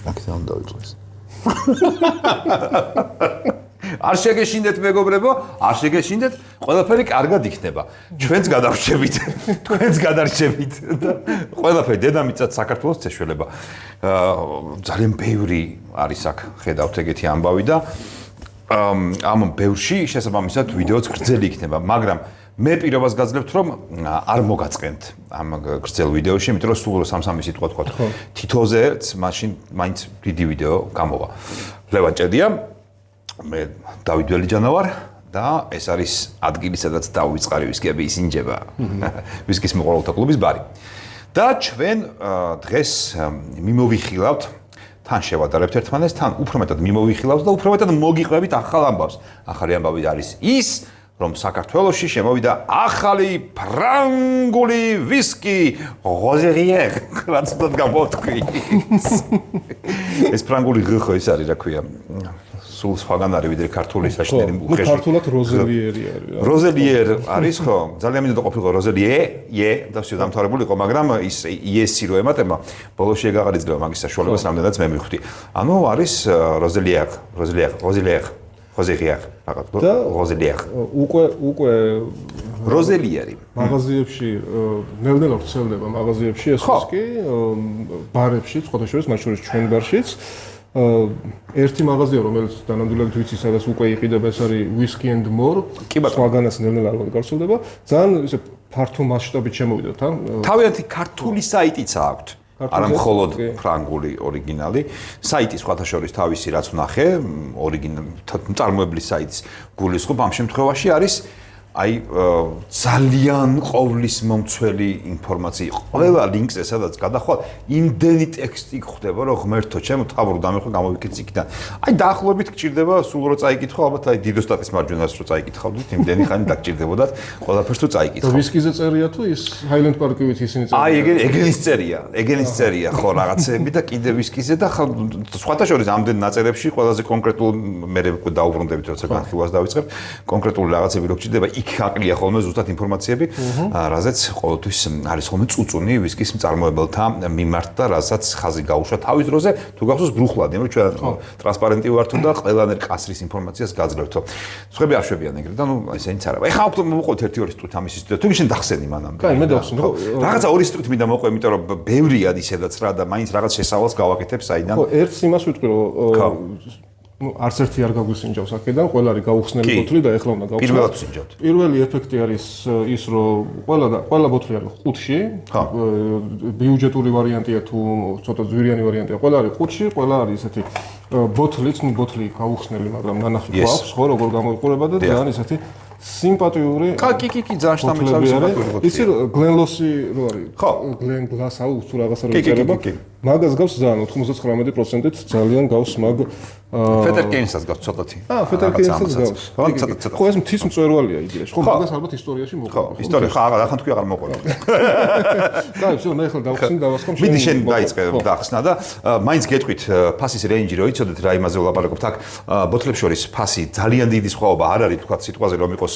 აქედან დავიწყეს. არ შეგეშინდეთ მეგობრებო, არ შეგეშინდეთ, ყველაფერი კარგად იქნება. ჩვენც გადარჩებით, თქვენც გადარჩებით და ყველაფერი დედამიწად საქართველოს წეშველება. ძალიან ბევრი არის აქ ხედავთ ეგეთი ამბავი და ამ ბევრში შესაბამისად ვიდეოც გრძელი იქნება, მაგრამ მე პირობას გაძლევთ რომ არ მოგაწყენთ ამ გრძელ ვიდეოში, იმიტომ რომ სულ 3-3 სიტყვა თქვა. თითოზეც მაშინ მაინც დიდი ვიდეო გამოვა. ლევან ჭედია მე დავით ველიჯანა ვარ და ეს არის ადგილი, სადაც დავიწყარი ვისკები ისინჯება. ვისკის მოყვარულთა კლუბის ბარი. და ჩვენ დღეს მიმოვიხილავთ, თან შევადარებთ ერთმანეთს, თან უფრო მეტად მიმოვიხილავთ და უფრო მეტად მოგიყვებით ახალ ამბავს. ახალი ამბავი არის ის, რომ საქართველოში შემოვიდა ახალი ფრანგული ვისკი Roselier, რაც უნდა გამოვთქვი. ეს ფრანგული ღხ ის არის, რა ქვია. სულ სხვაგან არის ვიდრე ქართული საშინელი უხეში. ქართულად Roselier არის. Roselier არის ხო? ძალიან მინდოდა ყოფილიყო Roselier, და всё დამთავრებულიყო, მაგრამ ის იესი რო ემატება, ბოლოში ეგ აღარ იძლევა მაგის საშუალებას, რამდენადაც მე მივხვდი. ანუ არის Roselier. და Roselier. უკვე Roselieri. მაღაზიებში ნელ-ნელა ვრცელდება მაღაზიებში ეს ვისკი, ბარებში, სხვათა შორის, მათ შორის ჩვენ ბარშიც. ერთი მაღაზია, რომელიც დანამდვილად ვიცი, სადაც უკვე იყიდება, ეს არის Whisky and More. სხვაგანაც ნელ-ნელა ალბათ გავრცელდება. ძალიან ისე ფართო მასშტაბით შემოვიდა თან. თავიანთი ქართული საიტიც აქვთ. არა მხოლოდ ფრანგული ორიგინალი. საიტი სხვათა შორის თავისი რაც ვნახე, ორიგინალი მწარმოებლის საიტის გულისხმობ ამ შემთხვევაში არის აი ძალიან ყოვლის მომცველი ინფორმაცია. ყველა ლინკზე სადაც გადახვალ, იმდენი ტექსტი გხვდება, რომ ღმერთო, ჩემო თავრო დამეხვე გამოვიქეცი იქიდან. აი დაახლოებით გჭირდება სულ რო წაიკითხო, ალბათ აი დიდოსტატის მარჯვენას რო წაიკითხავდით, იმდენი ხანი დაგჭირდებოდათ ყველაფერს რო წაიკითხო. და ვისკიზე წერია თუ ის Highland Park-ივით ისინი წერია? აი ეგენის წერია, ხო რაღაცები და კიდე ვისკიზე და სხვათა შორის ამდენ ნაწერებში ყველაზე კონკრეტულ მე უკვე დაუბრუნდებით, როცა განხილვას დავიწყებ, კონკრეტული რაღაცები რო გჭირდება იქ აყრია ხოლმე ზუსტად ინფორმაციები, რაზეც ყოველთვის არის ხოლმე წუწუნი ვისკის მწარმოებელთა მიმართ და რასაც ხაზი გაუშვა თავის დროზე, თუ გახსოვს ბრუხლადი, რომ ჩვენ ტრანსპარენტი ვართ და ყველანაირ კასრის ინფორმაციას გაძლევთო. სხვები არ შვებიან ეგრე და ნუ ესენიც არა. ეხლა მოვუყოთ 1-2 სიტყვით ამის ისტორია. თუ გიშენ დახსენდი მანამდე. კაი, მე დავხსენ. რაღაცა 2 სიტყვით მინდა მოყვე, იმიტომ რომ ბევრია ისედაც რა და მაინც რაღაც შესავალს გავაკეთებ საიდან. ხო, ერთს იმას ვიტყვი, რომ არც ერთი არ გაგვისინჯავს აქედან, ყველა არის გაუხსნელი ბოთლი და ეხლა უნდა გავხსნათ. პირველად ვსინჯავთ. პირველი ეფექტი არის ის, რომ ყველა ბოთლი არის ყუთში. ბიუჯეტური ვარიანტია თუ ცოტა ზვირიანი ვარიანტია, ყველა არის ყუთში, ყველა არის ესეთი ბოთლიც, ბოთლი გაუხსნელი, მაგრამ ნანახი გვაქვს, ხო, როგორ გამოიყურება და ძალიან ესეთი სიმპათიური. კი, ძალიან შთამბეჭდავი სიმპათიური ბოთლია. იცი გლენლოსი რო არის? ხო, გლენ გლასაუ თუ რაღაცა რო იწერება. მაგას გავს ძალიან 99%-ით ძალიან გავს მაგ Peter Keynes-ს გავს ცოტათი. Peter Keynes-ს გავს. ხო, ეს მთის მწვერვალია იდეაში. ხო, მაგას ალბათ ისტორიაში მოყვება. ხო, ისტორია ახლა თქვი აღარ მოყვება. კაი, всё, მე ახლა დავხსნი დავასხამ. მიდი შენ დაიწყე დახსნა და მაინც გეტყვით ფასის რეინჯი რო იცოდეთ რა იმაზე ვლაპარაკობთ აქ ბოთლებს შორის ფასი ძალიან დიდი სხვაობა არ არის თქვა სიტყვაზე რომ იყოს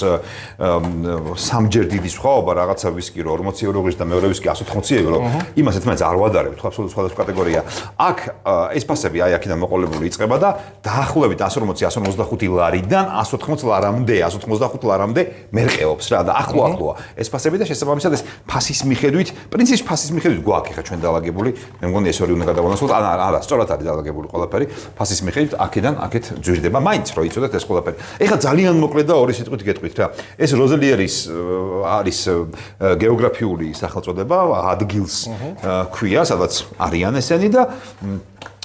სამჯერ დიდი სხვაობა რაღაცა ვისკი რო 40 ევრო ღირს და მეორე ვისკი 180 ევრო იმას ერთმანეთს არ ვადარებთ ხო აბსოლუტურად სხვადასხვა კატეგორია აქ ეს ფასები აი აქედან მოყოლებული იწყება და დაახლოებით 140-155 ლარიდან 180 ლარამდე 185 ლარამდე მერყეობს რა და ახლოა ეს ფასები და შესაბამისად ეს ფასის მიხედვით პრინციპში ფასის მიხედვით გვაქვს ხა ჩვენ დაალაგებული მე მგონი ეს ორი უნდა გადავანაცვლოთ არა სწორად არის დაალაგებული ყველაფერი ფასის მიხედვით აქედან აქეთ ძვირდება მაინც რო იცოდეთ ეს ყველაფერი ეხლა ძალიან მოკლედ და ორი სიტყვით გეტყვით რა ეს როზელიერის არის გეოგრაფიული სახელწოდება ადგილს ქვია სადაც არიან ესენი და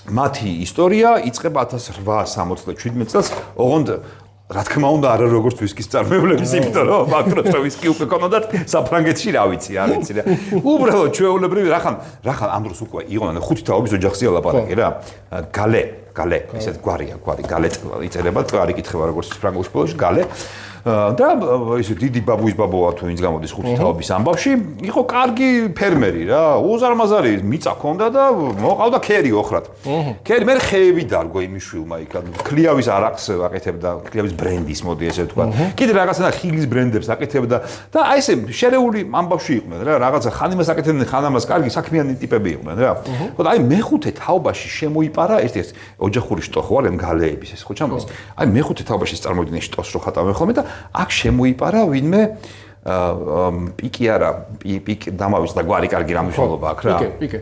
მათი ისტორია იწყება 1867 წელს ოღონდ რა თქმა უნდა არა როგორც ვისკის წარმოებლების იმიტომ რომ მაკროს ვისკი უკვე ქონოდათ საფრანგეთში რა ვიცი რა უბრალოდ ჩვეულებრივი რახან ამ დროს უკვე იყო 5 თაობის ოჯახზია ლაპარაკი რა გალე გალე, ესეთ გვარია, გალე იწერება, გვარი კითხება როგორც ფრანგულში ბოლოში, გალე. და ესე დიდი ბაბუის ბაბოა თუ ვინც გამოდის ხუთი თაობის ამბავში, იყო კარგი ფერმერი რა, უზარმაზარი მიწა ჰქონდა და მოყავდა ქერი ოხრად. ქერი მე ხეები დარგო იმიშვილმა იქ, ქლიავის არაყს აკეთებდა, ქლიავის ბრენდის მოდი ესე ვთქვა. კიდე რაღაცა ხილის ბრენდებს აკეთებდა და აი ესე შერეული ამბავში იყვნენ რა, რაღაცა ხანიმას აკეთებდნენ, ხანამას კარგი საქმიანი ტიპები იყვნენ რა. ხო და აი მეხუთე თაობაში შემოიპარა ერთ-ერთ ოჯახური შტო ხო არ გალეების ეს ხო ჩამოდის. აი მეხუთე თაობაში წარმოვიდნენ შტოს რო ხატავენ ხოლმე და აქ შემოიპარა ვინმე პიკი არა პიკ დამავიწყდა გვარი კარგი რამიშვალობა აქ რა პიკე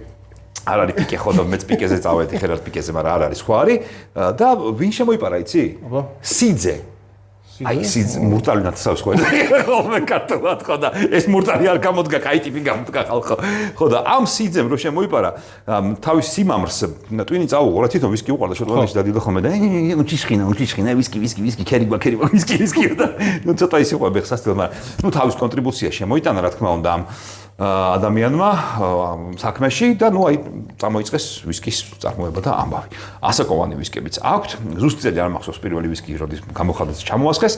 არ არის პიკე ხო და მეც პიკეზე წავედი ხერად პიკეზე მაგრამ არ არის სხვა არის და ვინ შემოიპარა იცი სიძე აი სიძე მურტალი ნაცავს ხო ხოლმე კარტულად ხო და ეს მურტალი არ გამოდგა კაი ტიპი გამოდგა ხალხო ხო და ამ სიძემ რო შემოიპარა თავის სიმამრს ტვინი წაუღო რა თვითონ ვისკი უყარდა შოტლანდიაში დადიოდა ხოლმე და უჩიშხინა ვისკი ქერი ვისკი და ცოტა ის იყო ბეხსასტელ მაგრამ ნუ თავის კონტრიბუცია შემოიტანა რა თქმა უნდა ამ ადამიანმა საქმეში და ნუ აი წამოიწყეს ვისკის წარმოება და ამბავი. ასაკოვანი ვისკებიც აქვთ. ზუსტად არ მახსოვს პირველი ვისკი როდის გამოხადაც ჩამოასხეს.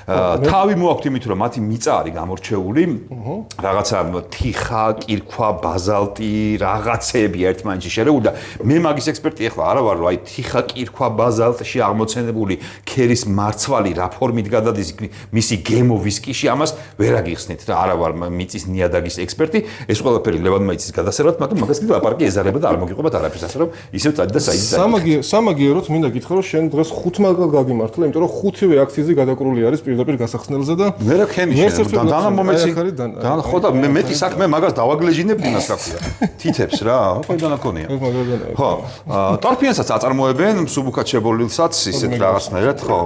თავი მოაქვთ იმით რომ მათი მიწა არის გამორჩეული. რაღაცა თიხა, კირქვა, ბაზალტი, რაღაცები ერთმანეთში შერეული და მე მაგის ექსპერტი ახლა არა ვარ რომ აი თიხა, კირქვა, ბაზალტში აღმოცენებული ქერის მარცვალი რა ფორმით გადადის მისი გემო ვისკიში ამას ვერ აგიხსნით და არა ვარ მიწის ნიადაგის ექსპერტი. ეს ყველაფერი ლევანმა იცის გადასერვად, მაგრამ მაგას კიდევ აპარკი ეზარება და არ მოგიყვება არაფერს ასე რომ ისევ წადი და საიდი. სამაგიეროდ მინდა გითხრა რომ შენ დღეს 5 მაგალ გაგიმართლა, იმიტომ რომ 5-ვე აქციზი გადაკრული არის პირდაპირ გასახსნელზე და მე რა ქენი შენ დანა მომეცი და ხო და მე მეტი საქმე მაგას დავაგლეჟინებდი მას რა ქვია. თითებს რა, ხო დანაკონია. ხო, ტორფიანსაც აწარმოებენ, მსუბუქად შებოლილსაც ისეთ რაღაცნაირად, ხო.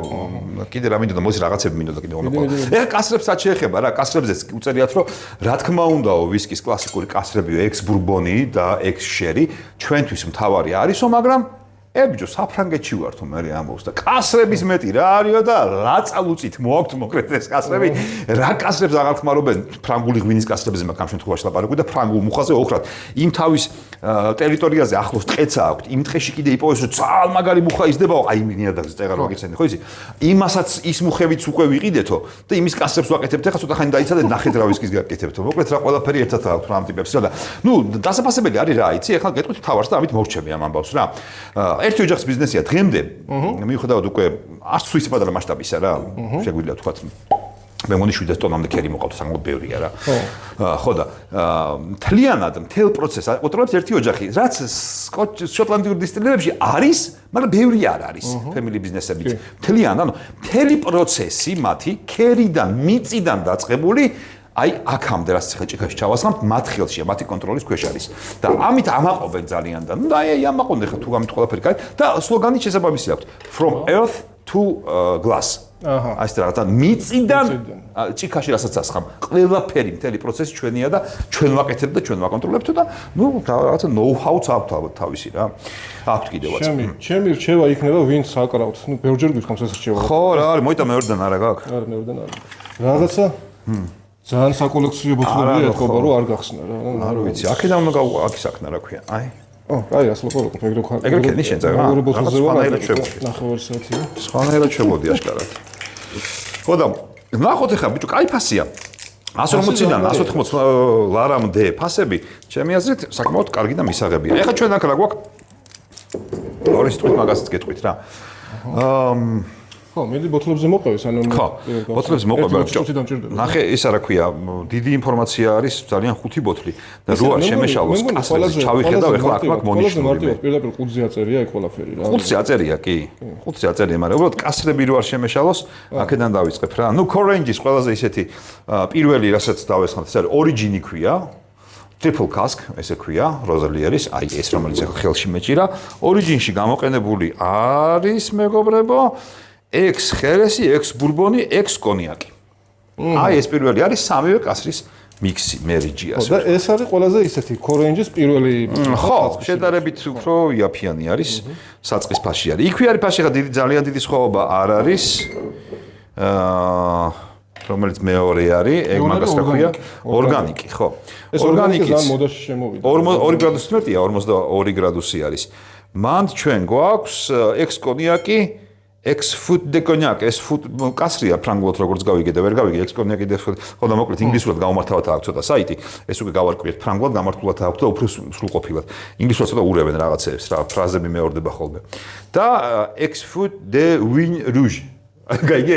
კიდე რა მინდოდა, მოდი რაღაცები მინდოდა კიდე უნდა. ეხა კასრებსაც შეეხება რა, კასრებზეც უწერიათ რომ რა თქმა უნდაო ვისკის კლასიკური კასრებიო ექს ბურბონი და ექს შერი ჩვენთვის მთავარი არისო, მაგრამ ებჯო საფრანგეთში ვარ თუ მე ამბობს და კასრების მეტი რა არისო და ლაწალუწით მოაქვთ მოკლედ ეს კასრები რა კასრებს აღარ ხმარობენ ფრანგული ღვინის კასრებზე მაგ ამ შემთხვევაში ლაპარაკობ და ფრანგულ მუხაზე ოხრად იმ თავის ტერიტორიაზე ახლოს ტყეცა აქვს იმ ტყეში კიდე იპოვეს რომ ძალმაგარი მუხა იზრდებაო აი ნიადაგზე წეღარ ვაგიცენდი ხო იცი იმასაც ის მუხებიც უკვე ვიყიდეთო და იმის კასრებს ვაკეთებთ ახლა ცოტა ხანი დაიცადეთ ნახეთ რა ვისკის გაკეთებთო მოკლედ რა ყველაფერი ერთად აქვს რა ამ ტიპებს რა და ნუ დასაფასებელი არის რა იცი ახლა გეტყვით თავარს და ამით მოვრჩები ამ ამბავს რა ერთი ოჯახის ბიზნესია დღემდე მიუხედავად უკვე არც სუის პატარა მასშტაბისა რა შეგვიძლია თქვა მე მგონი 7 ტონამდე ქერი მოყავთ საკმაოდ ბევრია რა ხო და მთლიანად მთელ პროცესს აკონტროლებს ერთი ოჯახი რაც შოტლანდიურ დისტილერებში არის მაგრამ ბევრი არ არის ფემილი ბიზნესებიც მთლიანად ანუ მთელი პროცესი მათი ქერიდან მიწიდან დაწყებული აი აქამდე რაც ხე ჭიქაში ჩავასხამთ მათ ხელშია მათი კონტროლის ქვეშ არის და ამით ამაყობენ ძალიან და ნუ აი ამაყობენ ხა თუ ამით ყველაფერი კაი და სლოგანი შესაბამისი აქვს from earth to glass აი ეს რაღაცა მიწიდან ჭიქაში რასაც ასხამ ყველაფერი მთელი პროცესი ჩვენია და ჩვენ ვაკეთებთ და ჩვენ ვაკონტროლებთ და ნუ რაღაცა know-how-ც აქვს ალბათ თავისი რა აქვს კიდევაც ჩემი რჩევა იქნება ვინც აკრავთ ნუ ბევრჯერ გიხმს ეს რჩევა ხო რა არის მოიტა მეორდან არა გაქვს არა მეორდან არა რაღაცა ძალიან საკოლექციო ბოთლებია ეთქობა რომ არ გახსნა რა არ ვიცი აქედან აქ ისახნა რა ქვია აი აი ასე ლაპარაკობ ეგრე ნიშენ წაგა რაღაც სხვანაირად შვებოდი ნახევარი საათია სხვანაირად შვებოდი აშკარად ხო და ნახოთ ახლა ბიჭო კაი ფასია 140-დან 180 ლარამდე ფასები ჩემი აზრით საკმაოდ კარგი და მისაღებია ეხლა ჩვენ აქ რა გვაქვს ორი სიტყვით მაგასაც გეტყვით რა ხო, მე ბოთლებზე მოყვევს, ანუ ხო, ბოთლებზე მოყვება. ნახე, ეს რა ქვია, დიდი ინფორმაცია არის, ძალიან ხუთი ბოთლი და რო არ შემეშალოს, კასრებს ჩავიხედავ, ეხლა აქ მაქვს მონიშნული. მარტივად პირდაპირ ყუთზე აწერია ეგ ყველაფერი რა. ყუთზე აწერია, კი. ყუთზე აწერია, მაგრამ უბრალოდ კასრები რო არ შემეშალოს, აქედან დავიწყებ რა. ნუ Corange-ის ყველაზე ისეთი პირველი, რასაც დავესხმოთ, ეს არის Origin-ი ქვია. Triple cask, ესე ქვია, Rosalieris, აი ეს რომელიც ახლა ხელში მეჭირა, Origin-ში გამოყენებული არის, მეგობრებო, X ხერესი, X ბურბონი, X კონიაკი. აი ეს პირველი არის სამივე კასრის მიქსი, მერიჯი ასე. და ეს არის ყველაზე ისეთი Corange-ის პირველი ხო, შედარებით უფრო იაფიანი არის, საწყის ფასში არის. იქვე არის ფასში, ხა ძალიან დიდი სხვაობა არ არის. რომელიც მეორე არის, ეგ მაგას რა ქვია, ორგანიკი, ხო. ეს ორგანიკი ძალიან მოდაში შემოვიდა. 2 გრადუსი მეტია, 42 გრადუსი არის. მან ჩვენ გვაქვს ex კონიაკი, ex food de cognac, es food კასრია ფრანგულად როგორც გავიგე და ვერ გავიგე ex კონიაკი და ხო და მოკლედ ინგლისურად გამომართავად აქვს ცოტა საიტი. ეს უკვე გავარკვიეთ ფრანგულად გამართულად აქვს და უფრო სრულყოფილად. ინგლისურად ცოტა ურევენ რაღაცებს, რა ფრაზები მეორდება ხოლმე. და ex food de vin rouge. გაიგე?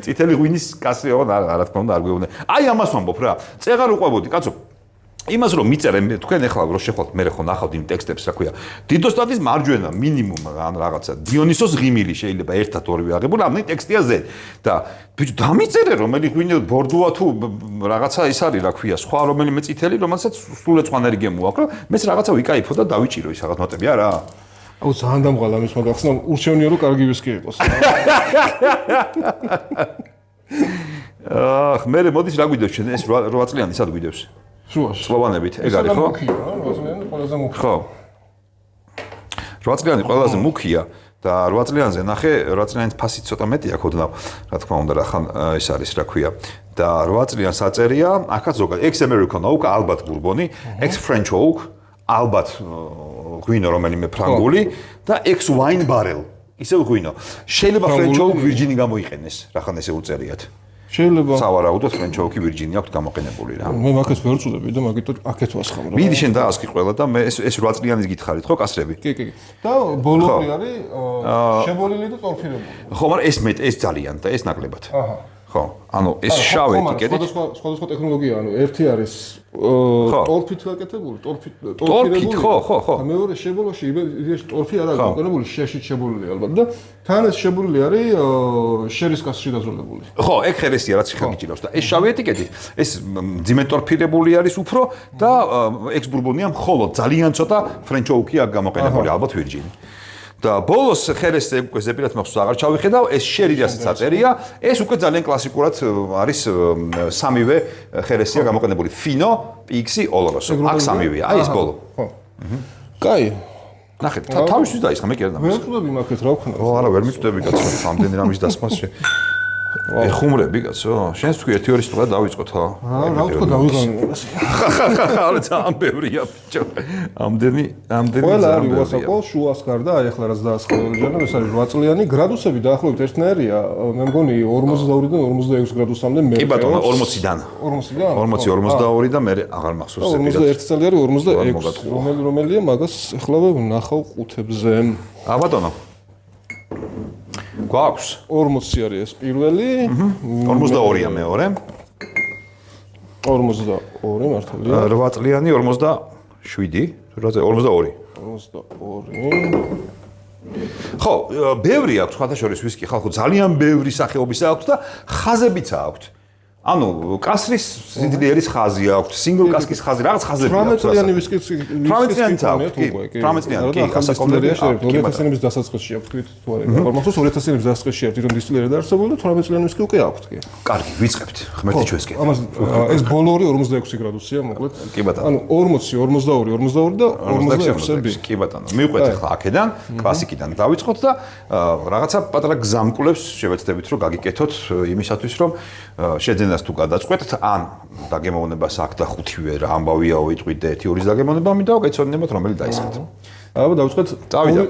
წითელი ღვინის კასრი რა თქმა უნდა არ გვეუბნე. აი ამას ვამბობ რა. წეღარ უყვებოდი, კაცო. იმას რომ მიწერე თქვენ ახლა რო შეხვალთ მე ხო ნახავთ იმ ტექსტებს რა ქვია დიდოსტატის მარჯვენა მინიმუმ ან რაღაცა დიონისოს ღიმილი შეიძლება ერთად ორივე აღებული ამდენი ტექსტია ზე და ბიჭო დამიწერე რომელი ღვინო ბორდოა თუ რაღაცა ის არის რა ქვია სხვა რომელიმე წითელი რომელსაც სულ ეცვანერი გემოაქვს რომ მეც რაღაცა ვიკაიფო და დავიჭირო ის რაღაც ნოტები არა აუ ძალიან დამღალა მის მაგახსნა ურჩევნია რომ კარგი ვისკი იყოს მე მოდის რა გვიდევს ჩვენ ეს 8 წლიანი სად გვიდევს სლოვანებით, ეგ არის ხო? 8 წლიანი ყველაზე მუქია და 8 წლიანზე ნახე, 8 წლიანის ფასი ცოტა მეტი აქვს ოდნავ, რა თქმა უნდა, რახან ეს არის, რა ქვია. და 8 წლიან საწერია, ახაც ზოგადად ex-American oak, ალბათ ბურბონი, ex-French oak, ალბათ ღვინო რომელიმე ფრანგული და ex-wine barrel. ისევ ღვინო. შეიძლება French oak Virginia გამოიყენეს, რახან ესე უწერიათ. შეიძლება სავარაუდოდ French oak Virginia აქვს გამოყენებული რა. მე მაგას ვერ ვწუდები და მაგით აქეთ ვასხამ რა. მიდი შენ დაასკი ყველა და მე ეს 8 წლიანის გითხარით ხო კასრები? კი. და ბოლოები არის შებოლილი და ტორფირებული. ხო, მაგრამ ეს ძალიან და ეს ნაკლებად. აჰა. ხო, ანუ ეს შავი ეტიკეტით სხვადასხვა ტექნოლოგია, ანუ ერთი არის ტორფით გაკეთებული, ტორფირებული. ხო. მეორე შებოლოში იდეაში ტორფი არ არის გამოყენებული, შეშით შებოლილი ალბათ და თან ეს შებოლილი არის შერის კასში დაზოლებული. ხო, ეგ ხერესია რაც ხა გიჭირავს და ეს შავი ეტიკეტით ეს ძიმე ტორფირებული არის უფრო და ex bourbonია მხოლოდ ძალიან ცოტა French oak-ი აქ გამოყენებული ალბათ Virginia. და ბოლოს ხერესზე უკვე ზეპირად მახსოვს აღარ ჩავიხედავ ეს შერი რასაც აწერია ეს უკვე ძალიან კლასიკურად არის სამივე ხერესია გამოყენებული Fino, Pixi, Oloroso აქ სამივეა აი ეს ბოლო ხო კაი ნახეთ თავისთვის დაისხა მე კი არ დამის ვერ ვწდები მაგეთ რა ვქნა ო არა ვერ მიწდები კაცო ამდენი რამის დასმასში ეხუმრები კაცო შენს თქვი 1-2 სიტყვა დავიწყოთ ხო რა ვთქვა დავიღან არა ძალიან ბევრია ბიჭო ამდენი ყველა არის უასაკო შუას გარდა აი ახლა რაც დაასხელე ჯანო ეს არის 8 წლიანი გრადუსები დაახლოებით ერთნაირია მე მგონი 42-დან 46 გრადუსამდე მე კი ბატონო 40-დან 40-42 და მე აღარ მახსოვს 41 წელი არის 46 რომელია მაგას ახლავე ვნახავ ყუთებზე ა ბატონო გვაქვს 40 არის ეს პირველი 42-ია მეორე 42 მართალია 8 წლიანი 47 42 ხო ბევრი აქვს ხათა შორის ვისკი ხალხო ძალიან ბევრი სახეობის აქვს და ხაზებიც აქვს ანუ კასრის სიდლიერის ხაზი აქვს სინგლ კასკის ხაზი რაღაც ხაზები აქვს 18 წლიანი ვისკის 18 წლიანი აქვს კი 18 წლიანი კი ასაკომდენია შეიძლება 2000 წლების დასაწყისში აქვს თქვით თუ არა მაგრამ მახსოვს 2000 წლების დასაწყისში აქვს რომ დისტილერია დაარსებული და 18 წლიანი ვისკი უკვე აქვს კი კარგი ვიწყებთ ღმერთი ჩვენსკენ ამას ეს ბოლო ორი 46 გრადუსია მოკლედ კი ბატონო ანუ 40 42 და 46-ები კი ბატონო მივყვეთ ახლა აქედან კლასიკიდან დავიწყოთ და რაღაცა პატარა გზამკვლებს შევეცდებით რომ გაგიკეთოთ იმისათვის რომ შეძენას თუ გადაწყვეტთ ან დაგემოვნებას აქ და ხუთივე რა ამბავია ვიტყვით და 1-2 დაგემოვნება მინდა გეცოდინებოთ რომელი დაისხეთ. აბა დავიწყეთ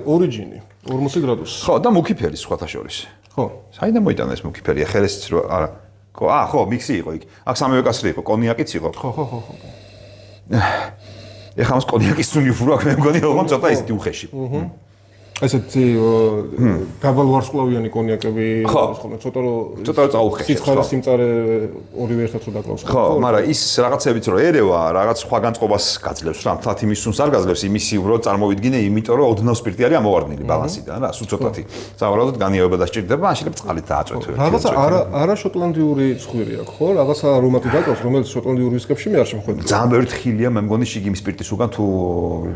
ორიჯინი 40 გრადუსი. ხო და მუქი ფერი სხვათა შორის. ხო. საიდან მოიტანა ეს მუქი ფერი? ხერესიც რო არა. ხო, მიქსი იყო იქ. აქ სამივე კასრი იყო, კონიაკიც იყო. ხო. ეხლა მას კონიაკის სუნი უფრო აქვს მე მგონი ოღონდ ცოტა ისეთი უხეში. ესეთი დაბალ ვარსკვლავიანი კონიაკები ხოლმე ცოტა წაუხეში სიცხარის სიმწარე ორივე ერთად რო დაკლავს ხო მაგრამ ის რაღაცებიც რო ერევა რაღაც სხვა განწყობას გაძლევს რა მთლად იმის სუნს არ გაძლევს იმისი რო წარმოვიდგინე იმიტომ რომ ოდნავ სპირტი არის ამოვარდნილი ბალანსიდან რა სულ ცოტათი სავარაუდოდ განიავება დასჭირდება ან შეიძლება წყალით დააწვეთო რაღაცა არა შოტლანდიური ცხვირი აქვს ხო რაღაცა არომატი დაკლავს რომელიც შოტლანდიურ ვისკებში მე არ შემოხვედრია ძალიან ბევრი თხილია მე მგონი შიგიმ სპირტის უგან თუ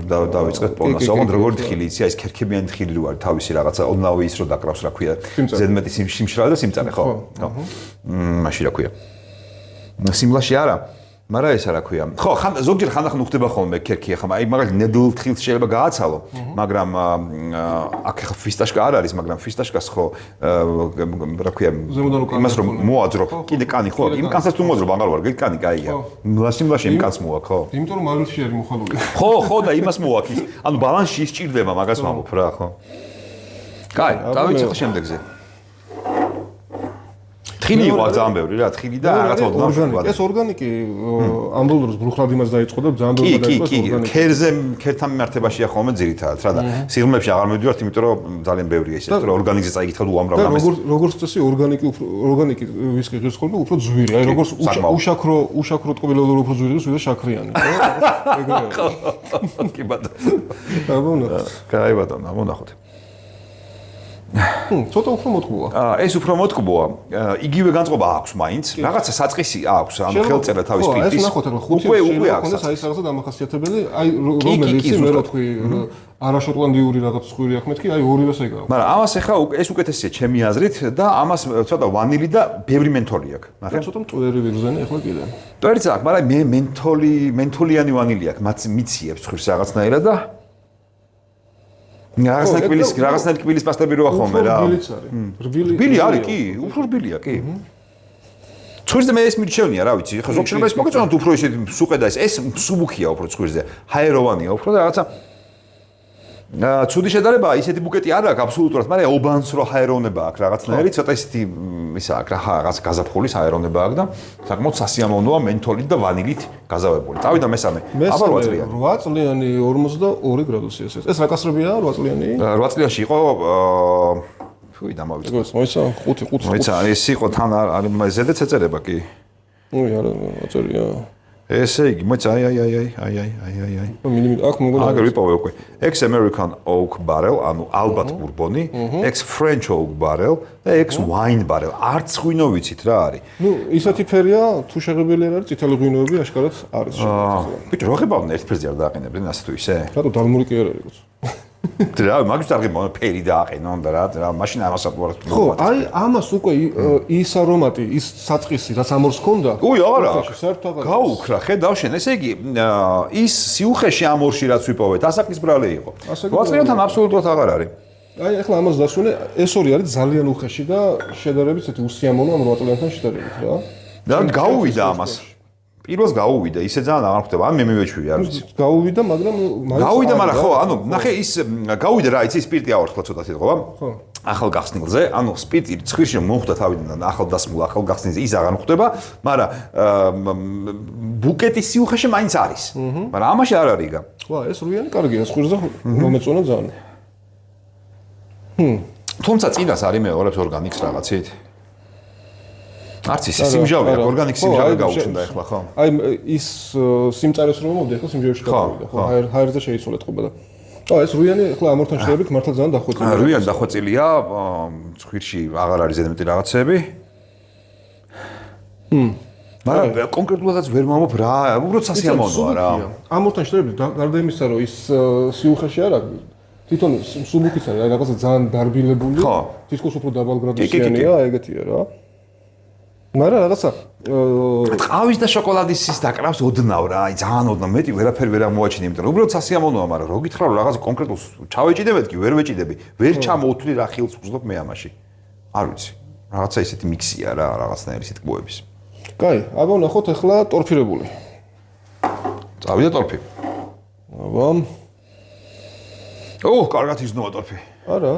დავიწყეთ პონას ოღონდ როგორი თხილი იცი აი ეს ქერქებიანი ხილი რო არის თავისი რაღაცა ოდნავი ის რო დაკრავს რა ქვია ზედმეტი სიმშრალე და სიმწარე ხო მაშინ რა ქვია სიმლაში არა მაგრამ ეს რა ქვია. ხო, ზოგჯერ ხანდახან უხდება ხოლმე ქერქი ახლა, აი მაგალითად ნედლ თხილს შეიძლება გააცალო, მაგრამ აქ ახლა ფისტაშკა არ არის, მაგრამ ფისტაშკას ხო რა ქვია, იმას რომ მოაძრობ, კიდე კანი ხო, იმ კანსაც თუ მოაძრობ, აღარ ვარ, კანი კაია. ლაშიმ იმ კანს მოაქვს, ხო? იმიტომ რომ მარილში არის მოხალული. ხო და იმას მოაქვს ის. ანუ ბალანსში ისჭირდება მაგას ვამბობ რა, ხო? კაი, დავიცი ხო შემდეგზე. თხილი იყო ძალიან ბევრი რა, თხილი და რაღაცა ოდნავ. ეს ორგანიკი ამ ბოლო დროს ბრუხლად იმას დაიწყო და ძალიან ბევრი დაიწყო ორგანიკი. ქერზე ქერთან მიმართებაშია ხოლმე ძირითადად რა და სიღრმეებში აღარ მივდივართ, იმიტომ რომ ძალიან ბევრია ისეთ, რომ ორგანიზმზე წაიკითხავ უამრავ რამეს. როგორც წესი ორგანიკი ვისკი ღირს ხოლმე უფრო ძვირი, აი როგორც უშაქრო ტკბილებული უფრო ძვირი, ვიდრე შაქრიანი, ხო? ეგრეა. კი ბატონო. აბონახოთ. კაი ბატონო, აბონახოთ. ცოტა უფრო მოტკბოა. ეს უფრო მოტკბოა. იგივე განწყობა აქვს მაინც. რაღაცა საწყისი აქვს, ანუ ხელწერა თავის პირის. ეს ნახოთ ახლა ხუთი უკვე აქვს. აი ეს რაღაცა დამახასიათებელი, აი რომელიც მე რო თქვი არაშოტლანდიური რაღაც სხვირი აქ მეთქი, აი ორივეს ეგაა. მაგრამ ამას ახლა ეს უკეთესია ჩემი აზრით და ამას ცოტა ვანილი და ბევრი მენთოლი აქვს. ნახე ცოტა მწვერი ვირზენი ახლა კიდე. მწვერიც აქვს, მაგრამ მე მენთოლიანი ვანილი აქვს, მიციებს ხვირს რაღაცნაირად და რაღაცნაირ კბილის პასტები როა ხოლმე რა. რბილი არის კი, უფრო რბილია კი. ცხვირზე მე ეს მირჩევნია, რა ვიცი, ხო ზოგ შეიძლება ეს მოგეწონათ უფრო ისეთი სუყე და ეს მსუბუქია უფრო ცხვირზე, ჰაეროვანია უფრო და რაღაცა ცუდი შედარებაა, ისეთი ბუკეტი არ აქვს აბსოლუტურად, მაგრამ ობანს რო ჰაეროვნება აქვს რაღაცნაირი, ცოტა ისეთი ისა აქვს რა, რაღაც გაზაფხულის ჰაეროვნება აქვს და საკმაოდ სასიამოვნოა მენთოლით და ვანილით გაზავებული. წავიდა მესამე. აბა 8 წლიანი. 8 წლიანი 42 გრადუსი ეს რა კასრებია 8 წლიანი? 8 წლიანში იყო ფუი დამავიწყე. როგორც მოიცა 5. მოიცა ეს იყო თან არ ზედაც ეწერება კი. ნუ არა აწერია. ესე იგი, მოიცა აი. მინიმუმ აქ მოგონა. აგერ ვიპოვე უკვე. Ex American Oak Barrel, ანუ ალბათ ბურბონი, Ex French Oak Barrel და Ex Wine Barrel. არც ღვინო ვიცით რა არის. ნუ ისეთი ფერია, თუ შეღებილი არ არის, წითელი ღვინოები აშკარად არის. ბიჭო, რა ხებავდნენ ერთ ფერზე არ დააყენებდნენ ასე თუ ისე? რატო დალმური კი არ არის? რა, მაგის არ ღებავდნენ ფერი დააყენონ და რა, მაშინ ამასაც ვარ. ხო, აი ამას უკვე ის არომატი, ის საწყისი, რაც ამორს ქონდა. უი, არა. გაუქრა, ხედავ შენ, ესე იგი, ის სიუხეში ამორში რაც ვიპოვეთ, ასაკის ბრალი იყო. 8 წლიანთან აბსოლუტურად აღარ არის. აი ახლა ამას დასვენე, ეს ორი არის ძალიან უხეში და შედარებით ესეთი უსიამოვნო ამ 8 წლიანთან შედარებით რა. და გაუვიდა ამას. პირველს გაუვიდა, ისე ძალიან აღარ ხდება, ან მე მივეჩვია, არ ვიცი. გაუვიდა, მაგრამ გაუვიდა, მაგრამ ხო, ანუ ნახე ის გაუვიდა რა, იცი სპირტი ავარცხლა ცოტა სიტყვა. ხო. ახალ გახსნილზე, ანუ სპირტი ცხვირში მოხვდა თავიდან ახალ დასმულ ახალ გახსნილზე ის აღარ ხდება, მაგრამ ბუკეტის სიუხეში მაინც არის. მაგრამ ამაში არ არის გა. ხო, ეს რუიანი კარგია, ცხვირზე მომეწონა ძალიან. თუმცა წინას არის მეორებს ორგანიკს რაღაცით. არც ის სიმჟავე, ორგანიკ სიმჟავე გაუჩნდა ახლა, ხო? აი ის სიმწარეს რომ მომდი, ახლა სიმჟავეში გადავიდა, ხო? ჰაერზე შეიცვალა თქობა და. ეს რუიანი ახლა ამორთან შედარებით მართლა ძალიან დახვეწილია. რუიანი დახვეწილია, ცხვირში აღარ არის ზედმეტი რაღაცები. მაგრამ კონკრეტულადაც ვერ მომობ რა, უბრალოდ სასიამოვნოა რა. ამორთან შედარებით გარდა იმისა, რომ ის სიუხეში არ არის, თვითონ სუბუქიც არის, აი რაღაცა ძალიან დარბილებული, თითქოს უფრო დაბალგრადუსიანია, ეგეთია რა. მაგრამ რაღაცა ყავის და შოკოლადის ის დაკრავს ოდნავ რა, აი ძალიან ოდნავ, მეტი ვერაფერი ვერ ამოაჩინე, იმიტომ რომ უბრალოდ სასიამოვნოა, მაგრამ რო გითხრა რომ რაღაც კონკრეტულს ჩავეჭიდებად კი ვერ ვეჭიდები, ვერ ჩამოვთვლი რა ხილს ვგზნობ მე ამაში. არ ვიცი. რაღაცა ისეთი მიქსია რა, რაღაცნაირი სიტყვების. კაი, აბა ნახოთ ახლა ტორფირებული. წავიდა ტორფი. აბა. კარგად იზნობა ტორფი. არა.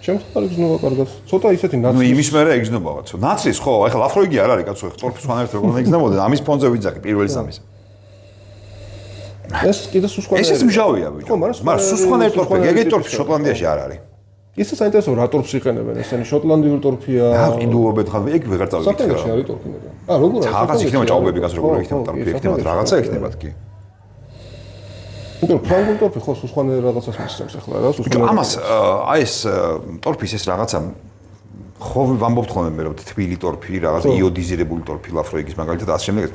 ჩემს არ იგზნობა კარგად. ცოტა ისეთი ნაცრის. ნუ იმის მერე იგზნობავაც. ნაცრის ხო, ახლა ლაფროიგი არ არის კაცო, ტორფის ხანერთ როგორ იგზნობოდა, ამის ფონზე ვიძახი პირველი სამის. ეს კიდე სუსხანერი. ეს მსჯავია ბიჭო. ხო, მაგრამ სუსხანერი ტორფი, ეგეთი ტორფი შოტლანდიაში არ არის. ისე საინტერესო რა ტორფს იყენებენ ესენი შოტლანდიური ტორფია. რა ყიდულობენ ხან ეგ ვეღარ წავიკითხე. საფრანგეთში არის ტორფი მაგრამ. როგორ არის? რაღაც იქნება ჭაობები კაცო როგორ იქნება ტორფი, იქნება რაღაცა იქნებათ კი. ფრანგული ტორფი ხო სუსხანერი რაღაცას მისცემს ახლა რა სუსხანერი. ამას აი ეს ტორფის ეს რაღაცა ხო ვამბობთ ხოლმე მე რომ თბილი ტორფი, რაღაც იოდიზირებული ტორფი, ლაფროიგის მაგალითად ასე შემდეგ.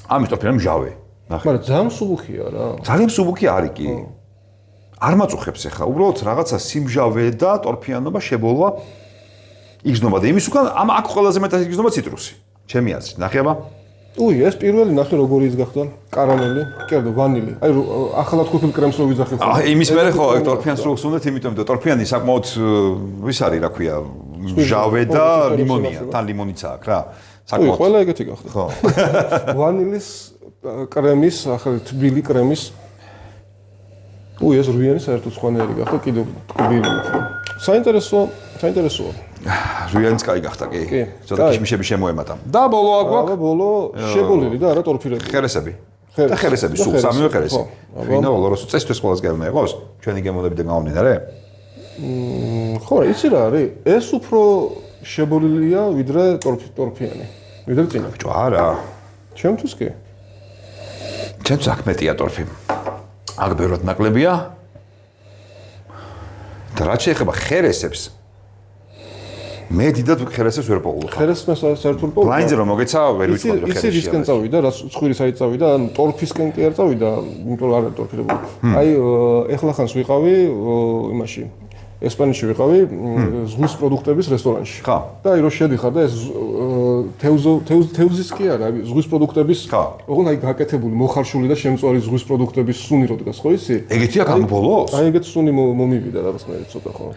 ამის ტორფი რა მსჯავე. ნახე. მაგრამ ძალიან მსუბუქია რა. ძალიან მსუბუქი არის კი. არ მაწუხებს ახლა, უბრალოდ რაღაცა სიმჟავე და ტორფიანობა შებოლვა იგზნობა და იმის უკან ამ აქ ყველაზე მეტად იგზნობა ციტრუსი. ჩემი აზრით, ნახე აბა. ეს პირველი ნახე როგორი ის გახდა კარამელი, კერძო ვანილი. აი ახალად ყოფილ კრემს რო ვიძახილ. იმის მერე ხო ტორფიანს რო ხსუნდეთ, იმიტომ რომ ტორფიანი საკმაოდ ვის არის, რა ქვია, ჟავე და ლიმონია, თან ლიმონიც აქვს რა. საკმაოდ. ყველა ეგეთი გახდა. ხო. ვანილის კრემის, ახალი თბილი კრემის. ეს რუიანი საერთოდ სხვანაირი გახდა, კიდევ ტკბილი უფრო. საინტერესოა. რუიანიც კაი გახდა კი. ცოტა კიშმიშები შემოემატა. და ბოლო აქვს? ბოლო შებოლილი და არა ტორფირებული. ხერესები. და ხერესები, სულ სამივე ხერესი. ვინა ოლოროს წესთვის ყველას გეუბნა იყოს? ჩვენი გემოვნებიდან გამომდინარე? ხო, იცი რა არის? ეს უფრო შებოლილია ვიდრე ტორფიანი. ვიდრე წინა. ბიჭო, არა. ჩემთვის კი. ჩემს აქ მეტია ტორფი. აქ ბევრად ნაკლებია. და რაც შეეხება ხერესებს, მე დიდად ხერესებს ვერ პოულობ. ხერესს საერთოდ პოულობ. ბლაინდზე რომ მოგეცა, ვერ ვიტყოდი რომ ხერესია. ისე ისკენ წავიდა, რაც ცხვირისაით წავიდა, ან ტორფისკენ კი არ წავიდა, იმიტომ რომ არ არის ტორფირებული. აი, ეხლა ხანს ვიყავი იმაში, ესპანეთში ვიყავი, ზღვის პროდუქტების რესტორანში. ხა. და აი, რო შედიხარ და ეს თევზის კი არა, ზღვის პროდუქტების, ოღონდ აი გაკეთებული, მოხარშული და შემწვარი ზღვის პროდუქტების სუნი რო დგას, ხო იცი? ეგეთია გამბოლოს? აი, ეგეთ სუნი მომივიდა რაღაცნაირად ცოტა ხო.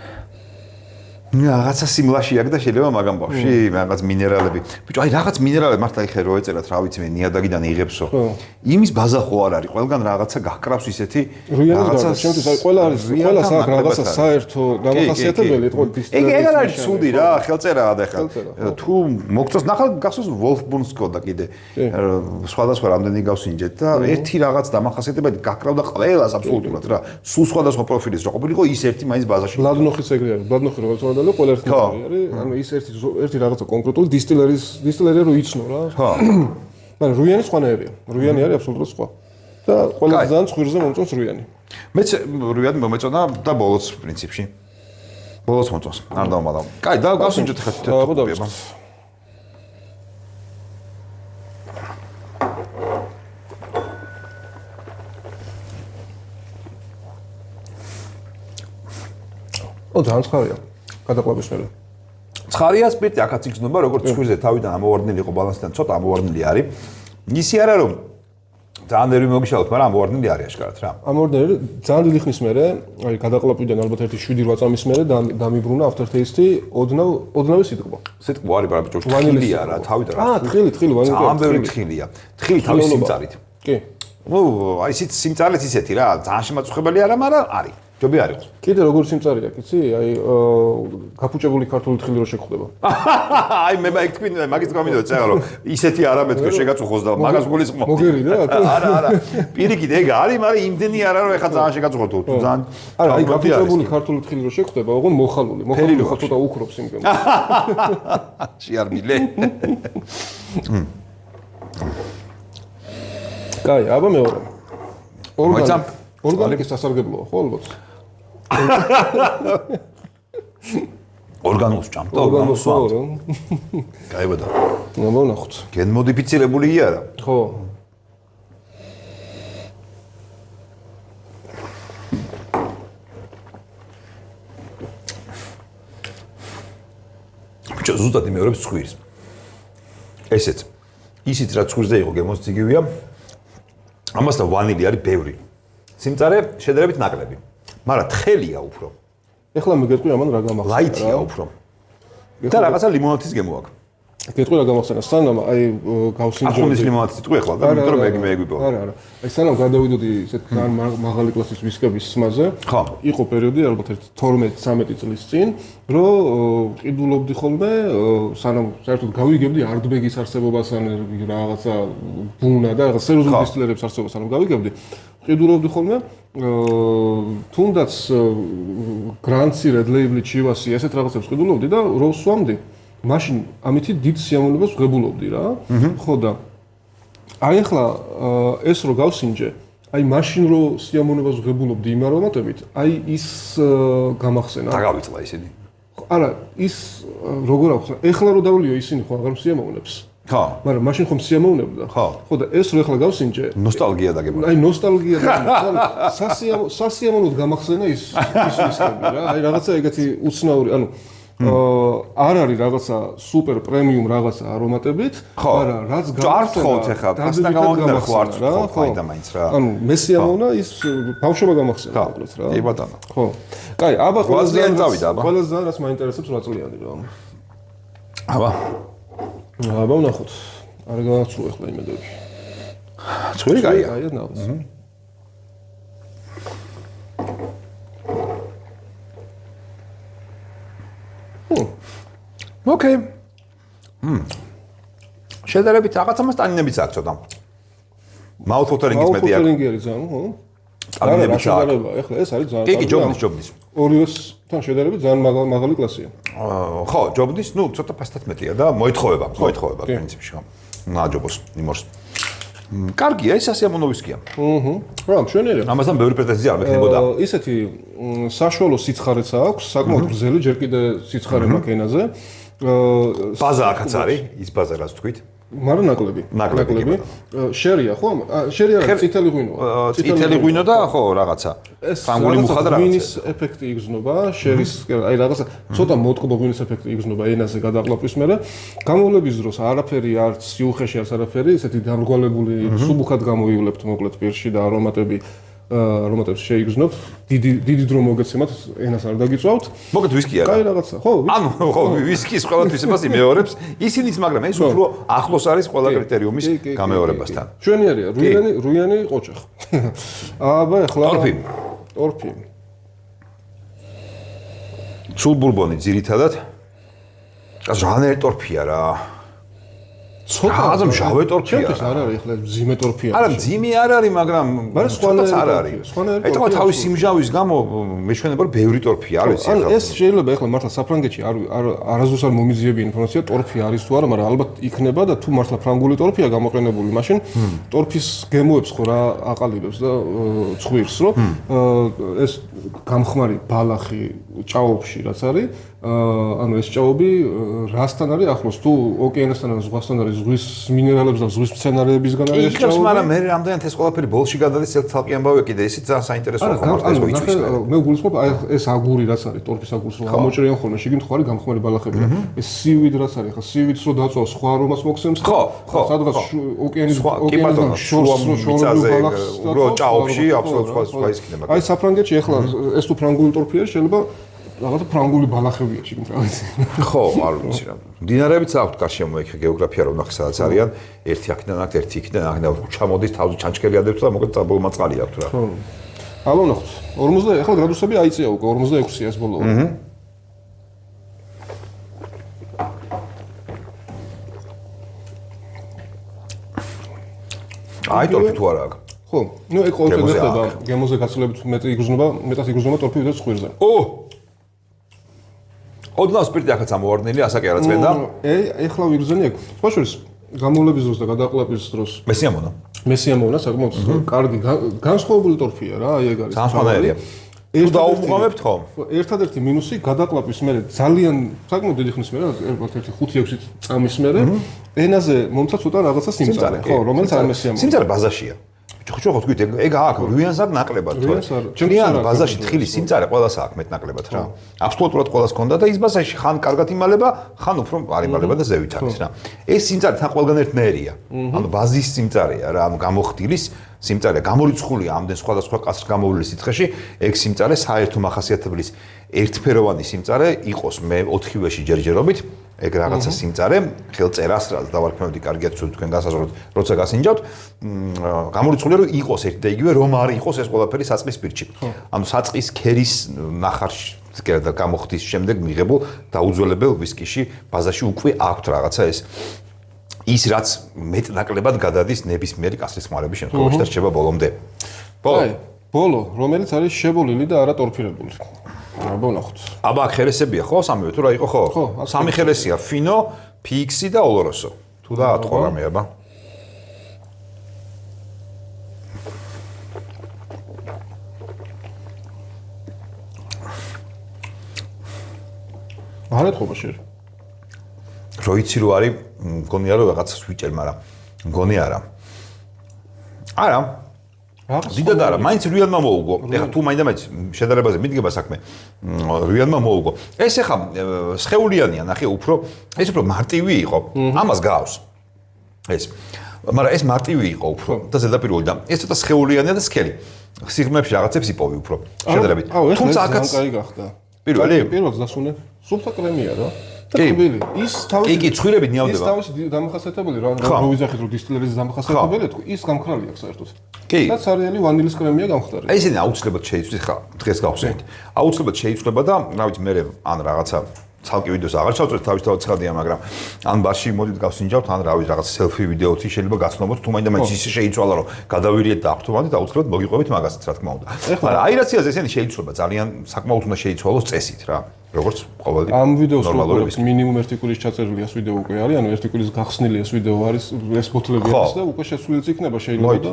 რაღაცა სიმლაში აქვს და შეიძლება მაგამ ბავში რაღაც მინერალები. ბიჭო, აი რაღაც მინერალები მართლა იხე რო ეწერათ, რა ვიცი მე ნიადაგიდან იღებსო. იმის ბაზა ხო არ არის, ყველგან რაღაცა გაკრავს ისეთი რაღაცა. შემთხვევით აი ყველა არის, ყველა საერთო რაღაცა საერთო დამახასიათებელი, თქო დისტილერია. ეგ არ არის ცუდი რა, ხელწერაა და ხა. თუ მოგწოს ნახალ გახსოვს ვოლფბუნს კოდა კიდე. სხვადასხვა რამდენი გავსინჯეთ და ერთი რაღაც დამახასიათებელი გაკრავდა ყველას აბსოლუტურად რა. სულ სხვადასხვა პროფილის რო ყოფილიყო, ის ერთი მაინც ბაზაში. ბლადნოხის ეგრე არის, ბლადნოხი როგორც და ყველა ერთი არის, ანუ ის ერთი რაღაცა კონკრეტული დისტილერია რო იცნო რა. ხო. მაგრამ რუიანი სხვანაირია. რუიანი არის აბსოლუტურად სხვა. და ყველა ძალიან ცხვირზე მომწონს რუიანი. მეც რუიანი მომეწონა და ბოლოს პრინციპში. ბოლოს მომწონს. არ დავმალავ. კაი, და გავსინჯოთ ხა თეთრ. ძალიან ცხარია. გადაყვების მერე. ცხარია სპირტი, აქაც იგრძნობა, როგორც ცხვირზე თავიდან ამოვარდნილი იყო ბალანსიდან, ცოტა ამოვარდნილი არის. ისი არა რომ ძალიან ნერვი მოგიშალოთ, მაგრამ ამოვარდნილი არის აშკარად რა. ამოვარდნილი ძალიან დიდი ხნის მერე, აი გადაყლაპვიდან ალბათ ერთი 7-8 წამის მერე დამიბრუნა aftertaste-ი, ოდნავი სიტყვა. სიტყვა არის, მაგრამ ბიჭო, თხილია რა, თავიდან რა. თხილი, ვანილი. ძალიან ბევრი თხილია. თხილი თავის სიმწარით. კი. აი ისიც სიმწარით ისეთი რა, ძალიან შემაწუხებელი არა, მაგრამ არის. ჯობი არის. კიდე როგორი სიმწარია, იცი? აი გაფუჭებული ქართული თხილი რო შეგხვდება. აი მე მაიქ თქვი, მაგის გამიდო წერა რომ ისეთი არა მეთქო შეგაწუხოს და მაგას გულისხმობ. მოგერიდა? არა. პირიქით ეგ არის, მაგრამ იმდენი არა რომ ეხა ძალიან შეგაწუხო თუ ძალიან. არა, აი გაფუჭებული ქართული თხილი რო შეგხვდება, ოღონდ მოხალული ხო ცოტა უკრობს იმ გემს. შეარმილე. კაი, აბა მეორე. ორგანიკის სასარგებლოა, ხო ალბათ? ორგანულს ჭამდა, ორგანულს ვამთ. გაიბადა. ნახოთ. გენმოდიფიცირებული არა? ხო. ბიჭო, ზუსტად იმეორებს ცხვირს. ესეც. ისიც რაც ცხვირზე იყო გემოსციგივია. ამასთან ვანილი არის ბევრი. სიმწარე შედარებით ნაკლები. მაგრამ თხელია უფრო. ეხლა მე გეტყვი ამან რა გამახსენა. ლაითია უფრო. და რაღაცა ლიმონათის გემო აქვს. გეტყვი რა გამახსენა. სანამ აი გავსინჯო. ახუნის ლიმონათის ტყვი ახლა და იმიტომ რომ მე ეგვიპო. არა. აი სანამ გადავიდოდი ისეთ ძალიან მაღალი კლასის ვისკების სმაზე, იყო პერიოდი ალბათ 12-13 წლის წინ, რომ ყიდულობდი ხოლმე, სანამ საერთოდ გავიგებდი არტბეგის არსებობას ან რაღაცა ბუნა და რაღაც სერიოზული დისტილერების არსებობას სანამ გავიგებდი. ყიდულობდი ხოლმე თუნდაც გრანცი, რედ ლეიბლი, ჩივასი, ესეთ რაღაცებს ყიდულობდი და რო ვსვამდი, მაშინ ამითი დიდ სიამოვნებას ვღებულობდი რა. ხო და აი ახლა ეს რო გავსინჯე, აი მაშინ რო სიამოვნებას ვღებულობდი იმ არომატებით, აი ის გამახსენა. დაგავიწყდა ისინი. არა, ის როგორ აქვს? ეხლა რო დავლიო ისინი ხო აღარ მსიამოვნებს. ხო. მაგრამ მაშინ ხომ სიამოვნებდა. ხო და ეს რო ეხლა გავსინჯე, ნოსტალგია დაგებოდა. აი ნოსტალგია და სასიამოვნოდ გამახსენა ის ისები რა. აი რაღაცა ეგეთი უცნაური, ანუ არ არის რაღაცა სუპერ პრემიუმ რაღაცა არომატებით, მაგრამ რაც არ თხოვთ ახლა, ფასთან გამომდინარე ხო არ თხოვთ მაინდა მაინც რა. ანუ მესი ამოვნა ის ბავშვობა გამახსენა უბრალოდ რა. კი ბატონო. ხო. კაი, აბა ყველაზე წავიდა აბა. ყველაზე რაც მაინტერესებს 8 წლიანი რა. აბა. აბა ვნახოთ. არ გავაცრუ ახლა იმედები. წვირი კაია. კაია ნავს. ოკეი. შედარებით რაღაცამას ტანინებიც აქვს ცოტა. მაუთოტერინგის მეტი აქვს. მაუთოტერინგი არის ძალიან, ხო? ტანინებიც აქვს. ახლა ეს არის ძალიან. კი, ჯობნის. ორივესთან შედარებით ძალიან მაღალი კლასია. ხო, ჯობნის, ნუ ცოტა ფასტად მეტია და მოითხოვება პრინციპში, ხო. ნაჯობოს, იმორს. კარგია, ეს ასიამონო ვისკია. რა, მშვენიერია. ამასთან ბევრი პრეტენზია არ მექნებოდა. ისეთი საშუალო სიცხარეც აქვს, საკმაოდ გრძელი, ჯერ კიდე სიცხარე მაქვს ენაზე. ბაზა აქაც არის, ის ბაზა რაც თქვით. მაგრამ ნაკლები. შერია, ხო? შერი არის წითელი ღვინოა. წითელი ღვინო და ხო, რაღაცა. ფრანგული მუხა და რაღაცა. ღვინის ეფექტი იგრძნობა, შერის, აი რაღაცა ცოტა მოტკბო ღვინის ეფექტი იგრძნობა ენაზე გადაყლაპვის მერე. გამოვლების დროს არაფერი არც სიუხეში არც არაფერი, ესეთი დამრგვალებული სუბუქად გამოივლებთ მოკლედ პირში და არომატებს შეიგრძნობთ. დიდი დრო მოგეცემათ, ენას არ დაგიწვავთ. მოგეთ ვისკი არა? კაი რაღაცა, ხო? ანუ ხო, ვისკის ყველათვისებას იმეორებს, ისინიც, მაგრამ ეს უფრო ახლოს არის ყველა კრიტერიუმის გამეორებასთან. ჩვენიერია, რუიანი ყოჭახ. აბა ეხლა ტორფი. სულ ბურბონი ძირითადად ჟანერი ტორფია რა. ცოტა მჟავე ტორფია. ჩემთვის არ არის ეხლა მძიმე ტორფია. არა, მძიმე არ არის, მაგრამ სხვანაირად არ არის. ეტყვა თავის სიმჟავის გამო მეშვენება რომ ბევრი ტორფია არის ეხლა. ანუ ეს შეიძლება ეხლა მართლა საფრანგეთში არასდროს არ მომიძიებია ინფორმაცია ტორფი არის თუ არა, მაგრამ ალბათ იქნება და თუ მართლა ფრანგული ტორფია გამოყენებული, მაშინ ტორფის გემოებს ხო რა აყალიბებს და ცხვირს, რომ ეს გამხმარი ბალახი ჭაობში რაც არის, ანუ ეს ჭაობი რასთან არის ახლოს, თუ ოკეანესთან ან ზღვასთან არის, ზღვის მინერალებს და ზღვის მცენარეებისგან არის ეს ჭაობი. მაგრამ მე რამდენად ეს ყველაფერი ბოლში გადადის ცალკე ამბავი კიდე ისიც ძალიან საინტერესოა ხომ ის მე გულისხმობ აი ეს აგური რაც არის, ტორფის აგურს რომ გამოჭრიან ხოლმე, შიგნით ხო არის გამხმარი ბალახები. ეს სივიდ რაც არის, ხა სივიდს რო დაწვავს, სხვა არომას მოხსენს. ხო, სადღაც ოკეანის შორზე რო ჭაობში აბსოლუტურად სხვა ის იქნება. აი საფრანგეთში ახლა ეს თუ ფრანგული ტორფია შეიძლება რაღაცა ფრანგული ბალახებია შიგნით რაღაც. ხო, არ ვიცი რა. მდინარეებიც აქვს კარში მოიქე გეოგრაფია რომ ნახე სადაც არიან, ერთი აქედან აქ, ერთი იქიდან აქ და ჩამოდის თავზე ჩანჩქერი ადებს და მოკლედ წაბოლმა წყალი აქვს რა. ხო. აბა ნახოთ. 40 ახლა გრადუსები აიწია უკვე 46-ია ეს ბოლო. აი ტორფი თუ არა აქვს. ხო. ნუ ეგ ყოველთვის ხდება გემოზე გაცილებით მეტად იგრძნობა ტორფი ვიდრე ცხვირზე. ოდნავ სპირტი ახაც ამოვარდნილი, ასაკი არა წვენდა. ეხლა ვიგრძნი ეგ. სხვა შორის გამოვლების დროს და გადაყლაპის დროს მესიამოვნა საკმაოდ კარგი განსხვავებული ტორფია რა, აი ეგ არის. განსხვავებელია. თუ დაუმღამებთ ხო? ერთადერთი მინუსი გადაყლაპის მერე ძალიან საკმაოდ დიდი ხნის მერე, ერთ 5-6 წამის მერე ენაზე მომცა ცოტა რაღაცა სიმწარე, ხო, რომელიც არ მესიამოვნა. სიმწარე ბაზაშია. ხო თქვით ეგ აქ რუიანს აქ ნაკლებად თორე ჭრიან ბაზაში თხილის სიმწარე ყველას აქ მეტნაკლებად რა აბსოლუტურად ყველას ქონდა და ის ბაზაში ხან კარგად იმალება ხან უფრო არ იმალება და ზევით არის რა ეს სიმწარე თან ყველგან ერთნაირია ანუ ბაზის სიმწარეა რა ანუ გამოხდილის სიმწარე გამორიცხულია ამდენ სხვადასხვა კასრ გამოვლილი სიცხეში ეგ სიმწარე საერთო მახასიათებლის ერთფეროვანი სიმწარე იყოს მე 4-ვეში ჯერჯერობით ეგ რაღაცა სიმწარე ხელწერას რაც დავარქმევდი კარგია თქვენ გასაზრდოთ როცა გასინჯავთ გამორიცხულია რომ იყოს ერთი და იგივე რომ არ იყოს ეს ყველაფერი საწყის პირჩი ანუ საწყის ქერის ნახარში და გამოხდის შემდეგ მიღებულ დაუძველებელ ვისკიში ბაზაში უკვე აქვს რაღაცა ის რაც მეტნაკლებად გადადის ნებისმიერი კასრის ხმარების შემთხვევაში და რჩება ბოლომდე ბოლო რომელიც არის შებოლილი და არა ტორფირებული აბა ნახოთ. აბა ხერესებია ხო სამივე თუ რა იყო ხო? სამი ხერესია, ფინო, ფიქსი და ოლოროსო. თუ დაატყო რამე აბა. არ ეთქობა შენ. რო იცი რო არის, მგონია რომ რაღაცას ვიჭერ, მაგრამ მგონი არა. არა. დიდად არა, მაინც რუიანმა მოუგო. ეხლა თუ მაინდა-მაინც შედარებაზე მიდგება საქმე, რუიანმა მოუგო. ეს ეხლა სხეულიანია, ნახე, ეს უფრო მარტივი იყო. ამას გავს. ეს. მაგრამ ეს მარტივი იყო უფრო და ზედაპირული და ეს ცოტა სხეულიანია და სქელი. სიღრმეებში რაღაცებს იპოვი უფრო შედარებით. თუმცა აქაც კაი გახდა. პირველს დასუნე სუფთა კრემია რა. ტკბილი. ის თავისი კი, ცხვირებით ნიავდება. ის თავისი დამახასიათებელი რა ვიზახით რომ დისტილერიის დამახასიათებელი თუ ის გამქრალია საერთოდ. კი. და სარიელი ვანილის კრემია გამხდარი. აი ესენი აუცილებლად შეიცვლით ხა დღეს გავხსენით. აუცილებლად შეიცვლება და რა ვიცი მე ან რაღაცა ცალკე ვიდეოს აღარ ჩავწერთ თავისთავად ცხადია, მაგრამ ან ბარში მოდით გავსინჯავთ, ან რა ვიცი რაღაც სელფი ვიდეოთი შეიძლება გაცნობოთ, თუ მაინდა-მაინც ის შეიცვალა რომ გადავირიეთ და აღთომანდით აუცილებლად მოგიყვებით მაგასაც რა თქმა უნდა. მაგრამ აირაციაზე ესენი შეიცვლება ძალიან საკმაოდ უნდა შეიცვალოს წესით რა. როგორც ყოველდღე ამ ვიდეოს როგორც მინიმუმ 1 კვირის ჩაწერილი ეს ვიდეო უკვე არის, ანუ 1 კვირის გახსნილი ეს ვიდეო არის, ეს ფოტოები არის და უკვე შესულიც იქნება შეიძლება და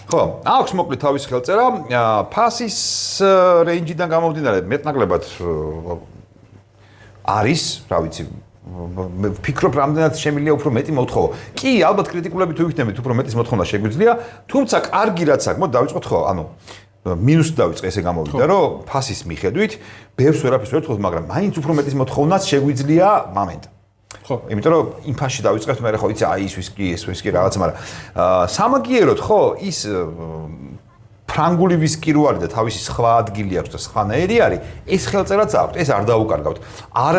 ხო, აქვს მოკლედ თავის ხელწერა, ფასის რეინჯიდან გამომდინარე, მეტნაკლებად არის, რა ვიცი, ფიქრობ, რამდენად შემიძლია უფრო მეტი მოთხოვა. კი, ალბათ კრიტიკულები თუ იქნებით, უფრო მეტის მოთხოვნა შეგვიძლია, თუმცა კარგი რაც აქვს, მოდი დავიწყოთ ხო, ანუ მინუსი დავიწყე ესე გამოვიდა, რომ ფასის მიხედვით ბევრს ვერაფერს ვერ თხოვთ, მაგრამ მაინც უფრო მეტის მოთხოვნაც შეგვიძლია მომენტ. ხო, იმიტომ რომ იმ ფასში დავიწყებთ, მე ხო იცი, აი ის ვისკი, ეს ვისკი რაღაც, მაგრამ სამაგიეროდ ხო, ის ფრანგული ვისკი რო არის და თავისი სხვა ადგილი აქვს და სხვანაირი არის, ეს ხელწერაც აქვს, ეს არ დაუკარგავთ. არ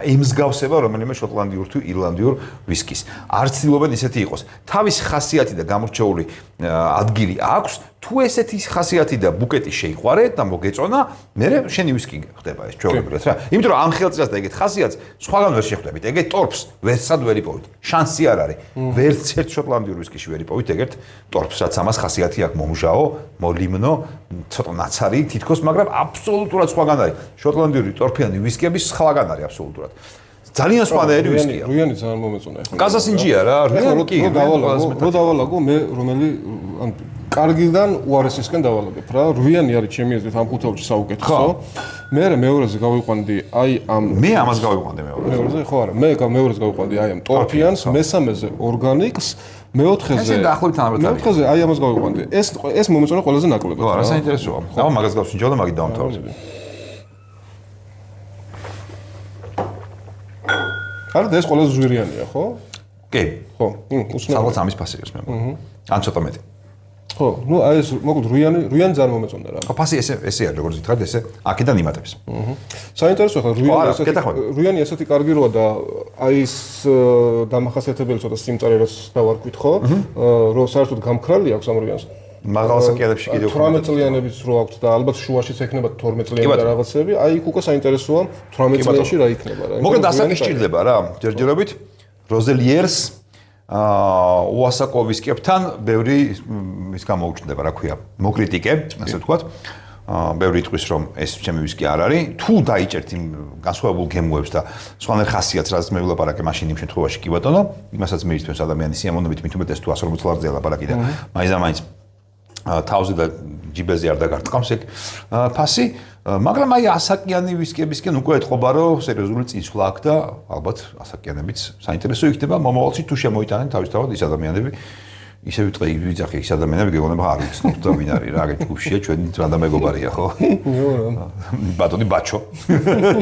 ემსგავსება რომელიმე შოტლანდიურ თუ ირლანდიურ ვისკის. არ ცდილობენ ისეთი იყოს. თავისი ხასიათი და გამორჩეული ადგილი აქვს. თუ ესეთი ხასიათი და ბუკეტი შეიყვარე და მოგეწონა, მე შენი ვისკი ხდება ეს ჩვეულებრივად რა. იმიტომ რომ ამ ხელწერას და ეგეთ ხასიათს სხვაგან ვერ შეხვდებით. ეგეთ ტორფს ვერცად ვერ იპოვით. შანსი არ არის. ვერც ერთ შოტლანდიურ ვისკიში ვერ იპოვით ეგეთ ტორფს, რაც ამას ხასიათი აქვს მომჟაო, მოლიმნო, ცოტა ნაცარი თითქოს, მაგრამ აბსოლუტურად სხვაგან არის. შოტლანდიური ტორფიანი ვისკები სხვაგან არის აბსოლუტურად. ძალიან სხვანაირი ვისკია. რუიანი ძალიან მომეწონა ახლა. გასასინჯია რა, რუიანი კი. რო დავალაგო, მე რომელი ან კარგიდან უარესისკენ დავალაგებ რა. რუიანი არის ჩემი აზრით ამ ხუთაურში საუკეთესო. მე მეორეზე გავიყვანდი აი ამ მე ამას გავიყვანდი მეორეზე, ხო არა, მე მეორეზე გავიყვანდი აი ამ ტორფიანს, მესამეზე ორგანიკს, მეოთხეზე მეოთხეზე აი ამას გავიყვანდი. ეს მომეწონა ყველაზე ნაკლებად. ხო, რა საინტერესოა. ახლა მაგას გავსინჯავ და მაგით დავამთავრებ. არა და ეს ყველაზე ზვირიანია, ხო? კი. ხო, უსმენ. ალბათ ამის ფასი არის მე. ან ცოტა მეტი. ხო, ну აი ეს მოკლედ რუიანი ძალიან მომეწონდა რა. ხო, ფასი ესე არის, როგორც ითხრათ, ესე აქედან იმატებს. საინტერესო ხა რუიანი ესეთი კარგი როა და აი ეს დამახასიათებელი ცოტა სიმწარე რაც დავარქვით, ხო? რომ საერთოდ გამქრალი აქვს ამ რუიანს. მაღალ საკიანებში კიდევ 18 წლიანებიც რო აქვს და ალბათ შუაშიც ექნება 12 წლიანი და რაღაცები, აი იქ უკვე საინტერესოა 18 წლიანში რა იქნება რა. მოკლედ ასაკი სჭირდება რა, ჯერჯერობით როზელიერს უასაკოვისკებთან ბევრი ის გამოუჩნდება, რა ქვია, მოკრიტიკე, ასე ვთქვათ. ბევრი იტყვის რომ ეს ჩემი ვისკი არ არის, თუ დაიჭერთ იმ განსხვავებულ გემოებს და სხვანაირ ხასიათს, რაც მე ვილაპარაკე მაშინ იმ შემთხვევაში კი ბატონო, იმასაც მიირთმევს ადამიანის სიამოვნებით, მით უმეტეს თუ 140 ლარზე ლაპარაკი და მაინც თავზე და ჯიბეზე არ დაგარტყამს ეგ ფასი, მაგრამ აი ასაკიანი ვისკებისკენ უკვე ეთყობა რომ სერიოზული წინსვლა აქვს და ალბათ ასაკიანებიც საინტერესო იქნება მომავალში თუ შემოიტანენ თავისთავად ის ადამიანები ისე ვიტყვი ვიძახი ის ადამიანები გეგონება არ ვიცნობთ და ვინ არის რა ეგ ჯგუფშია ჩვენი რანდა მეგობარია ხო ბატონი ბაჩო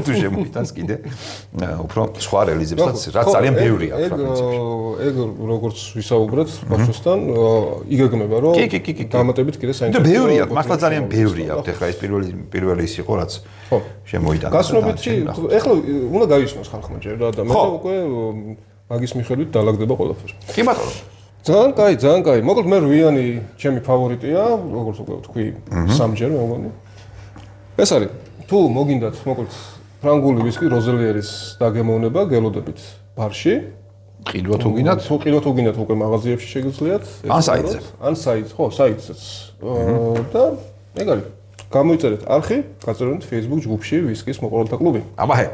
თუ შემოიტანს კიდე უფრო სხვა რელიზებსაც რაც ძალიან ბევრია ეგ როგორც ვისაუბრეთ ბაჩოსთან იგეგმება რომ დამატებით კიდე საინტერესო ბევრია მართლა ძალიან ბევრია ეხლა ეს პირველი ის იყო რაც შემოიტანა გასნობით ეხლა უნდა გაიცნოს ხალხმა ჯერ რა და მე უკვე მაგის მიხედვით დაალაგდება ყველაფერი კი ბატონო ძალიან კაი. მოკლედ მე რუიანი ჩემი ფავორიტია, როგორც უკვე ვთქვი, სამჯერ მე მგონი. ეს არის. თუ მოგინდათ მოკლედ ფრანგული ვისკი როზელიერის დაგემოვნება, გელოდებით ბარში. ყიდვა თუ გინდათ? თუ ყიდვა თუ გინდათ უკვე მაღაზიებში შეგიძლიათ. ან საიტზე. ან საიტზე, ხო, საიტზეც. და ეგ არის. გამოიწერეთ არხი, გაწერეთ Facebook ჯგუფში ვისკის მოყვარულთა კლუბი. აბა ჰე.